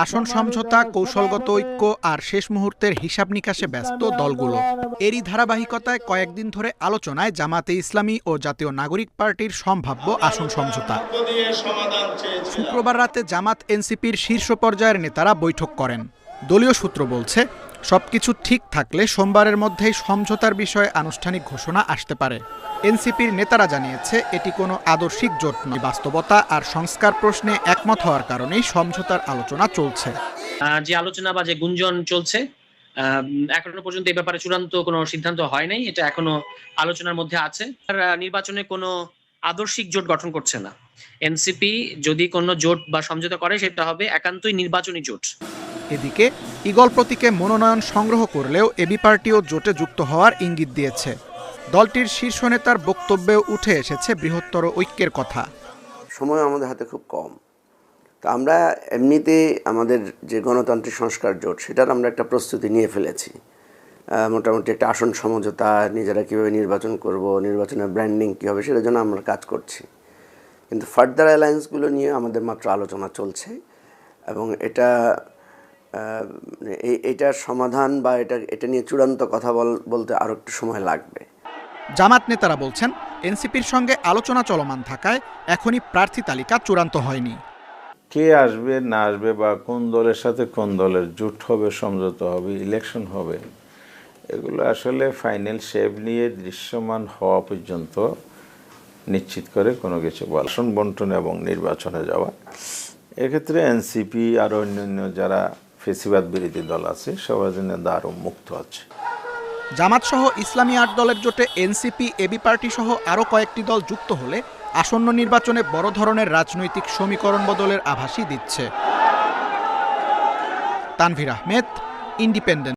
আসন সমঝোতা, কৌশলগত ঐক্য আর শেষ মুহূর্তের হিসাব নিকাশে ব্যস্ত দলগুলো। এরই ধারাবাহিকতায় কয়েকদিন ধরে আলোচনায় জামাতে ইসলামী ও জাতীয় নাগরিক পার্টির সম্ভাব্য আসন সমঝোতা। শুক্রবার রাতে জামাত এনসিপির শীর্ষ পর্যায়ের নেতারা বৈঠক করেন। দলীয় সূত্র বলছে, সবকিছু ঠিক থাকলে সোমবারের মধ্যেই সমঝোতার বিষয়ে আনুষ্ঠানিক ঘোষণা আসতে পারে। এনসিপির নেতারা জানিয়েছে, এটি কোনো আদর্শিক জোট নয়। বাস্তবতা আর সংস্কার প্রশ্নে একমত হওয়ার কারণেই সমঝোতার আলোচনা চলছে। যে আলোচনা বা যে গুঞ্জন চলছে, এখনো পর্যন্ত এই ব্যাপারে চূড়ান্ত কোনো সিদ্ধান্ত হয় নাই। এটা এখনো আলোচনার মধ্যে আছে। নির্বাচনে কোনো আদর্শিক জোট গঠন করছে না। এনসিপি যদি কোনো জোট বা সমঝোতা করে, সেটা হবে একান্তই নির্বাচনী জোট। এদিকে ঈগল প্রতীকে মনোনয়ন সংগ্রহ করলেও এবি পার্টিও জোটে যুক্ত হওয়ার ইঙ্গিত দিয়েছে। দলটির শীর্ষ নেতার বক্তব্যে উঠে এসেছে বৃহত্তর ঐক্যের কথা। সময় আমাদের হাতে খুব কম, তো আমরা এমনিতে আমাদের যে গণতান্ত্রিক সংস্কার জোট, সেটার আমরা একটা প্রস্তুতি নিয়ে ফেলেছি। মোটামুটি একটা আসন সমঝোতা, নিজেরা কীভাবে নির্বাচন করব, নির্বাচনের ব্র্যান্ডিং কী হবে, সেটার জন্য আমরা কাজ করছি। কিন্তু ফার্দার অ্যালায়েন্সগুলো নিয়ে আমাদের মাত্র আলোচনা চলছে, এবং এটার সমাধান বা এটা নিয়ে চূড়ান্ত কথা বলতে আরও একটু সময় লাগবে। জামাত নেতারা বলছেন, এনসিপির সঙ্গে আলোচনা চলমান থাকায় এখনই প্রার্থী তালিকা চূড়ান্ত হয়নি। কে আসবে না আসবে বা কোন দলের সাথে কোন দলের জোট হবে, সমঝোতা হবে, ইলেকশন হবে, এগুলো আসলে ফাইনাল শেপ নিয়ে দৃশ্যমান হওয়া পর্যন্ত নিশ্চিত করে কোনো কিছু আসন বন্টন এবং নির্বাচনে যাওয়া। এক্ষেত্রে এনসিপি আর অন্যান্য যারা ফেসিবাদ বিরোধী দল আছে, সবার জন্য দ্বার মুক্ত আছে। জামাত সহ ইসলামী ৮ দলের জোটে এনসিপি, এবি পার্টি সহ আরও কয়েকটি দল যুক্ত হলে আসন্ন নির্বাচনে বড় ধরনের রাজনৈতিক সমীকরণ বদলের আভাসই দিচ্ছে। তানভীর আহমেদ, ইন্ডিপেন্ডেন্ট।